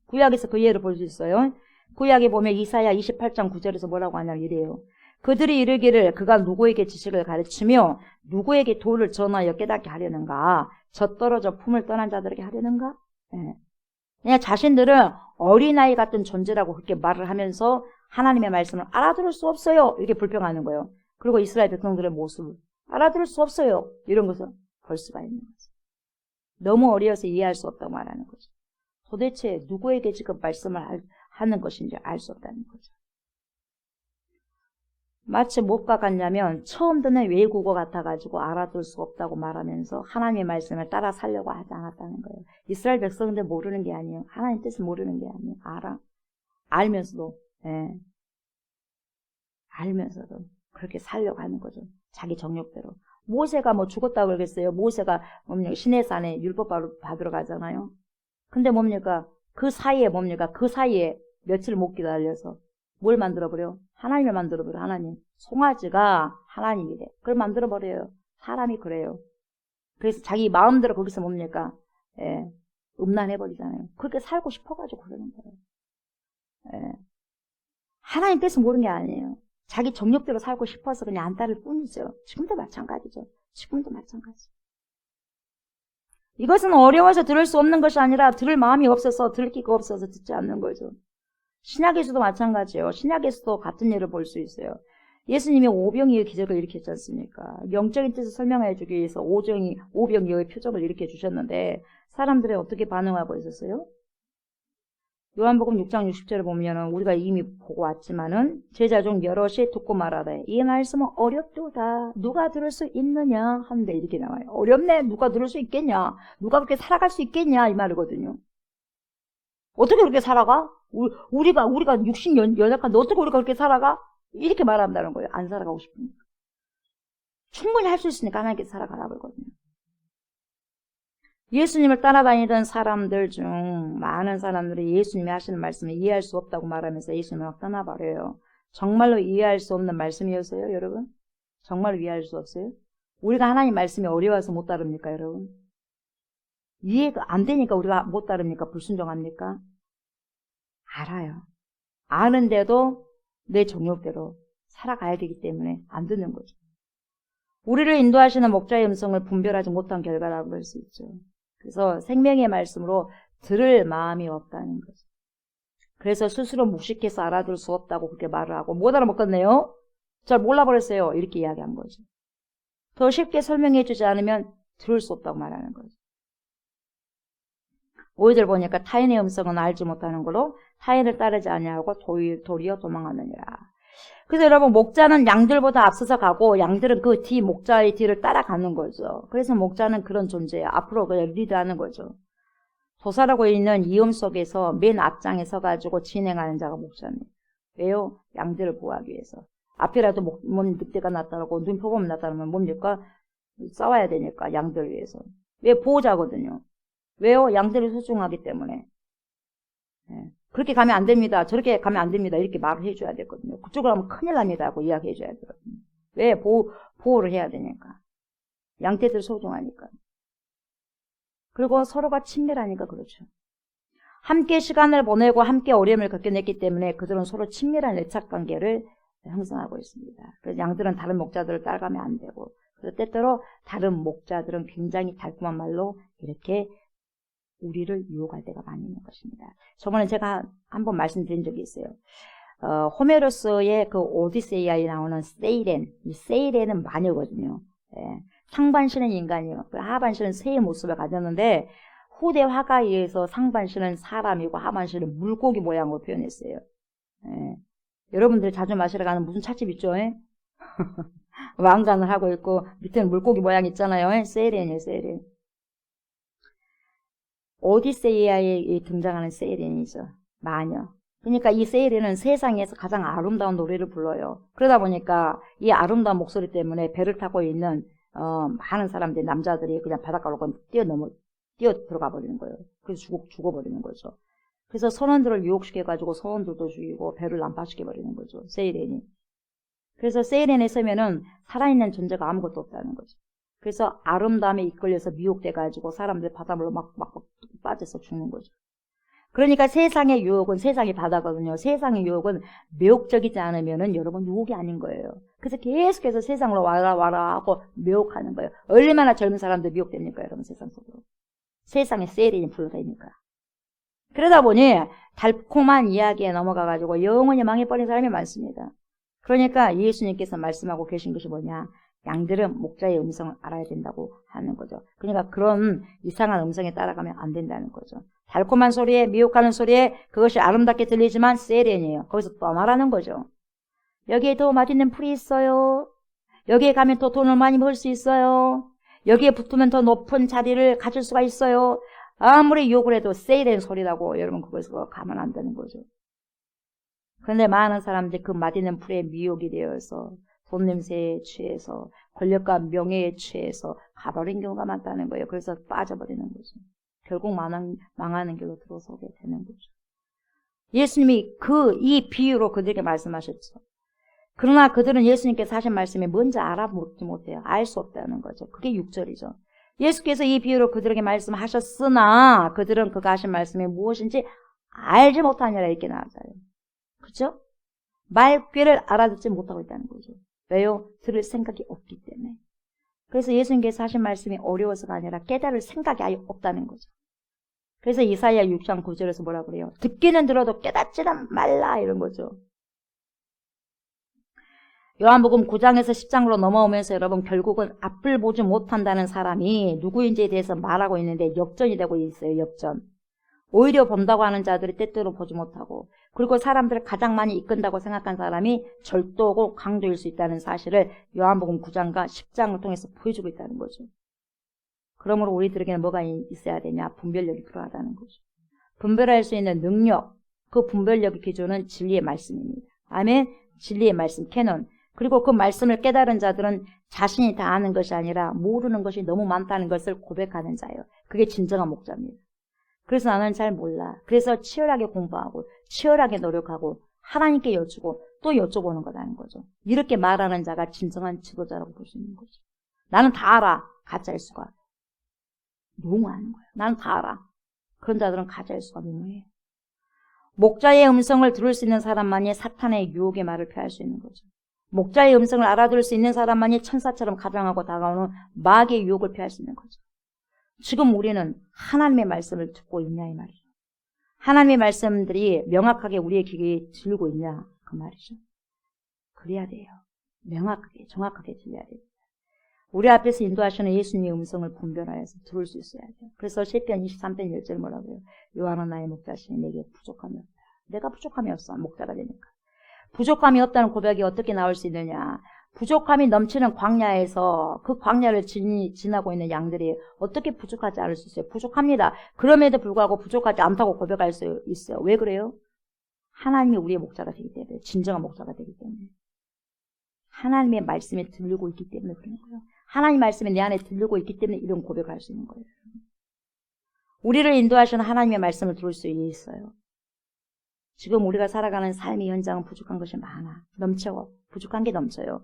구약에서 그 예를 볼 수 있어요. 구약에 보면 이사야 28장 9절에서 뭐라고 하냐면 이래요. 그들이 이르기를 그가 누구에게 지식을 가르치며 누구에게 도를 전하여 깨닫게 하려는가? 젖떨어져 품을 떠난 자들에게 하려는가? 예. 그냥 자신들은 어린아이 같은 존재라고 그렇게 말을 하면서 하나님의 말씀을 알아들을 수 없어요. 이렇게 불평하는 거예요. 그리고 이스라엘 백성들의 모습을 알아들을 수 없어요. 이런 것을 볼 수가 있는 거죠. 너무 어려서 이해할 수 없다고 말하는 거죠. 도대체 누구에게 지금 말씀을 하는 것인지 알 수 없다는 거죠. 마치 뭐가 같냐면 처음 듣는 외국어 같아가지고 알아들 수 없다고 말하면서 하나님의 말씀을 따라 살려고 하지 않았다는 거예요. 이스라엘 백성들 모르는 게 아니에요. 하나님 뜻을 모르는 게 아니에요. 알면서도 알면서도 그렇게 살려고 하는 거죠. 자기 정욕대로. 모세가 뭐 죽었다고 그러겠어요. 모세가 시내산에 율법 받으러 가잖아요. 근데 그 사이에 며칠 못 기다려서 뭘 만들어버려? 하나님을 만들어버려. 하나님. 송아지가 하나님이래. 그걸 만들어버려요. 사람이 그래요. 그래서 자기 마음대로 거기서 음란해버리잖아요. 그렇게 살고 싶어가지고 그러는 거예요. 하나님 뜻은 모르는 게 아니에요. 자기 정욕대로 살고 싶어서 그냥 안 따를 뿐이죠. 지금도 마찬가지죠. 이것은 어려워서 들을 수 없는 것이 아니라 들을 마음이 없어서 들을 기가 없어서 듣지 않는 거죠. 신약에서도 마찬가지예요. 신약에서도 같은 예를 볼 수 있어요. 예수님이 오병이의 기적을 일으켰지 않습니까? 영적인 뜻을 설명해 주기 위해서 오병이의 표적을 일으켜 주셨는데 사람들이 어떻게 반응하고 있었어요? 요한복음 6장 60절에 보면은 우리가 이미 보고 왔지만은 제자 중 여럿이 듣고 말하되 이 말씀은 어렵도다. 누가 들을 수 있느냐 하는데 이렇게 나와요. 어렵네. 누가 들을 수 있겠냐? 누가 그렇게 살아갈 수 있겠냐 이 말이거든요. 어떻게 그렇게 살아가? 우리가 60년 연약한데 어떻게 우리가 그렇게 살아가? 이렇게 말한다는 거예요. 안 살아가고 싶으니까. 충분히 할 수 있으니까 하나님께 살아가라고 그러거든요. 예수님을 따라다니던 사람들 중 많은 사람들이 예수님이 하시는 말씀을 이해할 수 없다고 말하면서 예수님을 막 떠나버려요. 정말로 이해할 수 없는 말씀이었어요, 여러분? 정말 이해할 수 없어요? 우리가 하나님 말씀이 어려워서 못 따릅니까, 여러분? 이해가 안 되니까 우리가 못 따릅니까? 불순종합니까? 알아요. 아는데도 내 정욕대로 살아가야 되기 때문에 안 듣는 거죠. 우리를 인도하시는 목자의 음성을 분별하지 못한 결과라고 볼 수 있죠. 그래서 생명의 말씀으로 들을 마음이 없다는 거죠. 그래서 스스로 묵식해서 알아들 수 없다고 그렇게 말을 하고 못 알아먹겠네요. 잘 몰라버렸어요. 이렇게 이야기한 거죠. 더 쉽게 설명해 주지 않으면 들을 수 없다고 말하는 거죠. 5절 보니까 타인의 음성은 알지 못하는 거로 타인을 따르지 아니하고 도리어 도망하느니라. 그래서 여러분 목자는 양들보다 앞서서 가고 양들은 그 뒤 목자의 뒤를 따라가는 거죠. 그래서 목자는 그런 존재예요. 앞으로 그냥 리드하는 거죠. 도살하고 있는 이음 속에서 맨 앞장에 서가지고 진행하는 자가 목자입니다. 왜요? 양들을 보호하기 위해서. 앞이라도 늑대가 나타나고 눈표범이 나타나면 뭡니까? 싸워야 되니까 양들 위해서. 왜? 보호자거든요. 왜요? 양들이 소중하기 때문에. 그렇게 가면 안 됩니다. 저렇게 가면 안 됩니다. 이렇게 말을 해줘야 되거든요. 그쪽으로 가면 큰일 납니다 하고 이야기해줘야 되거든요. 왜? 보호를 해야 되니까. 양떼들 소중하니까. 그리고 서로가 친밀하니까 그렇죠. 함께 시간을 보내고 함께 어려움을 겪어냈기 때문에 그들은 서로 친밀한 애착관계를 형성하고 있습니다. 그래서 양들은 다른 목자들을 따라가면 안 되고 그래서 때때로 다른 목자들은 굉장히 달콤한 말로 이렇게 우리를 유혹할 때가 많이 있는 것입니다. 저번에 제가 한번 말씀드린 적이 있어요. 호메로스의 그 오디세이아에 나오는 세이렌, 이 세이렌은 마녀거든요. 상반신은 인간이요. 하반신은 새의 모습을 가졌는데 후대 화가에서 상반신은 사람이고 하반신은 물고기 모양으로 표현했어요. 예. 여러분들 자주 마시러 가는 무슨 찻집 있죠? 예? 왕관을 하고 있고 밑에는 물고기 모양 있잖아요. 예? 세이렌이에요. 세이렌. 오디세이아에 등장하는 세이렌이죠. 마녀. 그러니까 이 세이렌은 세상에서 가장 아름다운 노래를 불러요. 그러다 보니까 이 아름다운 목소리 때문에 배를 타고 있는 많은 사람들, 남자들이 그냥 바닷가로 뛰어 들어가 버리는 거예요. 그래서 죽어버리는 거죠. 그래서 선원들을 유혹시켜가지고 선원들도 죽이고 배를 난파시켜 버리는 거죠. 세이렌이. 그래서 세이렌에 서면은 살아있는 존재가 아무것도 없다는 거죠. 그래서 아름다움에 이끌려서 미혹돼가지고 사람들 바닷물로 막 빠져서 죽는 거죠. 그러니까 세상의 유혹은 세상의 바다거든요. 세상의 유혹은 매혹적이지 않으면은 여러분 유혹이 아닌 거예요. 그래서 계속해서 세상으로 와라 하고 매혹하는 거예요. 얼마나 젊은 사람들 미혹됩니까, 여러분, 세상 속으로. 세상에 세이렌이 불러다니니까. 그러다 보니 달콤한 이야기에 넘어가가지고 영원히 망해버린 사람이 많습니다. 그러니까 예수님께서 말씀하고 계신 것이 뭐냐. 양들은 목자의 음성을 알아야 된다고 하는 거죠. 그러니까 그런 이상한 음성에 따라가면 안 된다는 거죠. 달콤한 소리에, 미혹하는 소리에 그것이 아름답게 들리지만 세이렌이에요. 거기서 떠나라는 거죠. 여기에 더 맛있는 풀이 있어요. 여기에 가면 더 돈을 많이 벌 수 있어요. 여기에 붙으면 더 높은 자리를 가질 수가 있어요. 아무리 욕을 해도 세이렌 소리라고 여러분 그것을 가면 안 되는 거죠. 그런데 많은 사람들이 그 맛있는 풀에 미혹이 되어서 돈 냄새에 취해서 권력과 명예에 취해서 가버린 경우가 많다는 거예요. 그래서 빠져버리는 거죠. 결국 망하는 길로 들어서게 되는 거죠. 예수님이 이 비유로 그들에게 말씀하셨죠. 그러나 그들은 예수님께서 하신 말씀이 뭔지 알아보지 못해요. 알 수 없다는 거죠. 그게 6절이죠. 예수께서 이 비유로 그들에게 말씀하셨으나 그들은 그가 하신 말씀이 무엇인지 알지 못하니라 이렇게 나왔어요. 그렇죠? 말귀를 알아듣지 못하고 있다는 거죠. 왜요? 들을 생각이 없기 때문에. 그래서 예수님께서 하신 말씀이 어려워서가 아니라 깨달을 생각이 아예 없다는 거죠. 그래서 이사야 6장 9절에서 뭐라 그래요? 듣기는 들어도 깨닫지는 말라 이런 거죠. 요한복음 9장에서 10장으로 넘어오면서 여러분 결국은 앞을 보지 못한다는 사람이 누구인지에 대해서 말하고 있는데 역전이 되고 있어요. 역전. 오히려 본다고 하는 자들이 때때로 보지 못하고 그리고 사람들을 가장 많이 이끈다고 생각한 사람이 절도고 강도일 수 있다는 사실을 요한복음 9장과 10장을 통해서 보여주고 있다는 거죠. 그러므로 우리들에게는 뭐가 있어야 되냐? 분별력이 필요하다는 거죠. 분별할 수 있는 능력, 그 분별력의 기준은 진리의 말씀입니다. 아멘. 진리의 말씀, 캐논. 그리고 그 말씀을 깨달은 자들은 자신이 다 아는 것이 아니라 모르는 것이 너무 많다는 것을 고백하는 자예요. 그게 진정한 목자입니다. 그래서 나는 잘 몰라. 그래서 치열하게 공부하고 치열하게 노력하고 하나님께 여쭈고 또 여쭤보는 거라는 거죠. 이렇게 말하는 자가 진정한 지도자라고 볼 수 있는 거죠. 나는 다 알아. 가짜일 수가. 농후하는 거예요. 나는 다 알아. 그런 자들은 가짜일 수가 농후해요. 목자의 음성을 들을 수 있는 사람만이 사탄의 유혹의 말을 피할 수 있는 거죠. 목자의 음성을 알아들을 수 있는 사람만이 천사처럼 가장하고 다가오는 마귀의 유혹을 피할 수 있는 거죠. 지금 우리는 하나님의 말씀을 듣고 있냐 이 말이죠. 하나님의 말씀들이 명확하게 우리의 귀에 들리고 있냐 그 말이죠. 그래야 돼요. 명확하게 정확하게 들려야 돼요. 우리 앞에서 인도하시는 예수님의 음성을 분별하여서 들을 수 있어야 돼요. 그래서 시편 23편 1절 뭐라고요? 여호와는 나의 목자시니 내게 부족함이 없다. 내가 부족함이 없어. 목자가 되니까. 부족함이 없다는 고백이 어떻게 나올 수 있느냐. 부족함이 넘치는 광야에서 그 광야를 지나고 있는 양들이 어떻게 부족하지 않을 수 있어요? 부족합니다. 그럼에도 불구하고 부족하지 않다고 고백할 수 있어요. 왜 그래요? 하나님이 우리의 목자가 되기 때문에, 진정한 목자가 되기 때문에. 하나님의 말씀에 들리고 있기 때문에 그런 거예요. 하나님 말씀이 내 안에 들리고 있기 때문에 이런 고백을 할 수 있는 거예요. 우리를 인도하시는 하나님의 말씀을 들을 수 있어요. 지금 우리가 살아가는 삶의 현장은 부족한 것이 많아. 넘쳐. 부족한 게 넘쳐요.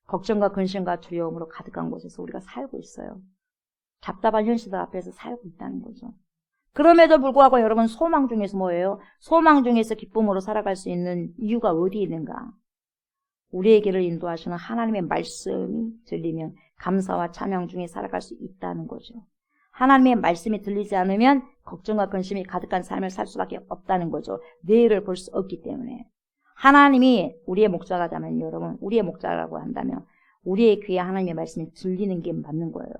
걱정과 근심과 두려움으로 가득한 곳에서 우리가 살고 있어요. 답답한 현실들 앞에서 살고 있다는 거죠. 그럼에도 불구하고 여러분 소망 중에서 뭐예요? 소망 중에서 기쁨으로 살아갈 수 있는 이유가 어디에 있는가? 우리에게를 인도하시는 하나님의 말씀이 들리면 감사와 찬양 중에 살아갈 수 있다는 거죠. 하나님의 말씀이 들리지 않으면 걱정과 근심이 가득한 삶을 살 수밖에 없다는 거죠. 내일을 볼 수 없기 때문에. 하나님이 우리의 목자라면 여러분, 우리의 목자라고 한다면 우리의 귀에 하나님의 말씀이 들리는 게 맞는 거예요.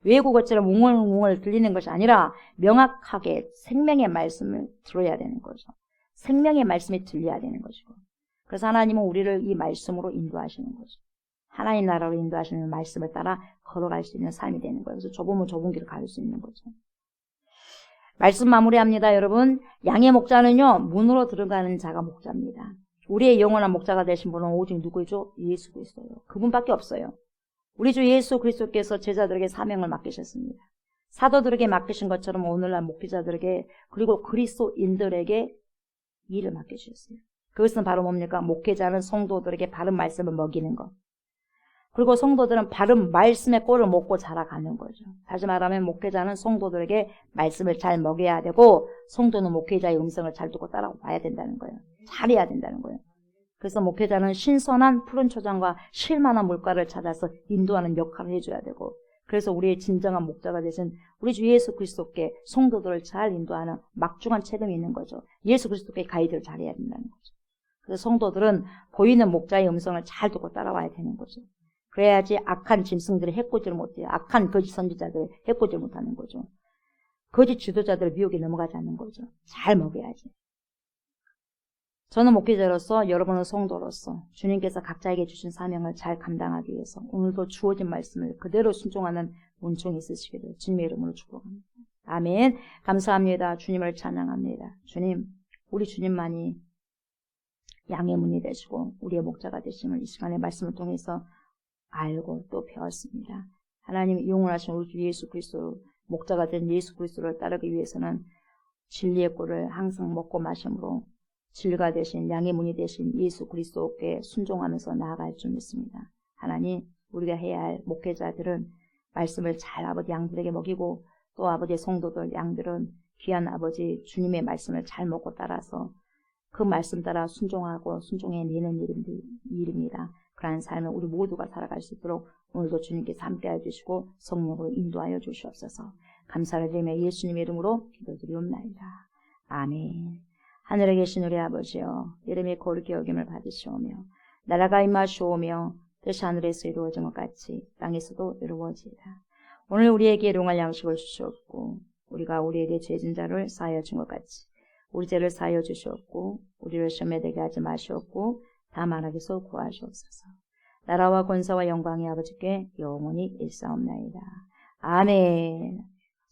외국어처럼 웅얼웅얼 들리는 것이 아니라 명확하게 생명의 말씀을 들어야 되는 거죠. 생명의 말씀이 들려야 되는 것이고. 그래서 하나님은 우리를 이 말씀으로 인도하시는 거죠. 하나님 나라로 인도하시는 말씀을 따라 걸어갈 수 있는 삶이 되는 거예요. 그래서 좁으면 좁은 길을 갈 수 있는 거죠. 말씀 마무리합니다, 여러분. 양의 목자는요, 문으로 들어가는 자가 목자입니다. 우리의 영원한 목자가 되신 분은 오직 누구죠? 예수 그리스도예요. 그분밖에 없어요. 우리 주 예수 그리스도께서 제자들에게 사명을 맡기셨습니다. 사도들에게 맡기신 것처럼 오늘날 목회자들에게 그리고 그리스도인들에게 일을 맡겨주셨어요. 그것은 바로 뭡니까? 목회자는 성도들에게 바른 말씀을 먹이는 것. 그리고 성도들은 바른 말씀의 꼴을 먹고 자라가는 거죠. 다시 말하면 목회자는 성도들에게 말씀을 잘 먹여야 되고 성도는 목회자의 음성을 잘 듣고 따라와야 된다는 거예요. 잘해야 된다는 거예요. 그래서 목회자는 신선한 푸른 초장과 쉴만한 물가를 찾아서 인도하는 역할을 해줘야 되고, 그래서 우리의 진정한 목자가 되신 우리 주 예수 그리스도께 성도들을 잘 인도하는 막중한 책임이 있는 거죠. 예수 그리스도께 가이드를 잘해야 된다는 거죠. 그래서 성도들은 보이는 목자의 음성을 잘 듣고 따라와야 되는 거죠. 그래야지 악한 짐승들을 해코지를 못해요. 악한 거짓 선지자들을 해코지를 못하는 거죠. 거짓 지도자들을 미혹에 넘어가지 않는 거죠. 잘 먹여야지. 저는 목회자로서, 여러분은 성도로서 주님께서 각자에게 주신 사명을 잘 감당하기 위해서 오늘도 주어진 말씀을 그대로 순종하는 은총이 있으시기를 주님의 이름으로 축복합니다. 아멘. 감사합니다. 주님을 찬양합니다. 주님, 우리 주님만이 양의 문이 되시고 우리의 목자가 되심을 이 시간의 말씀을 통해서 알고 또 배웠습니다. 하나님 영원하신 우리 주 예수 그리스도, 목자가 된 예수 그리스도를 따르기 위해서는 진리의 꿀을 항상 먹고 마심으로 진리가 되신 양의 문이 되신 예수 그리스도께 순종하면서 나아갈 줄 믿습니다. 하나님, 우리가 해야 할 목회자들은 말씀을 잘 아버지 양들에게 먹이고, 또 아버지의 성도들 양들은 귀한 아버지 주님의 말씀을 잘 먹고 따라서 그 말씀 따라 순종하고 순종해내는 일입니다. 그러한 삶을 우리 모두가 살아갈 수 있도록 오늘도 주님께서 함께해 주시고 성령으로 인도하여 주시옵소서. 감사를 드리며 예수님의 이름으로 기도드리옵나이다. 아멘. 하늘에 계신 우리 아버지여, 이름이 거룩히 여김을 받으시오며 나라가 임하시오며 뜻이 하늘에서 이루어진 것 같이 땅에서도 이루어지이다. 오늘 우리에게 일용할 양식을 주시옵고 우리가 우리에게 죄진 자를 사하여 준 것 같이 우리 죄를 사하여 주시옵고 우리를 시험에 들게 하지 마시옵고 다만 악에서 구하시옵소서. 나라와 권세와 영광이 아버지께 영원히 일사옵나이다. 아멘.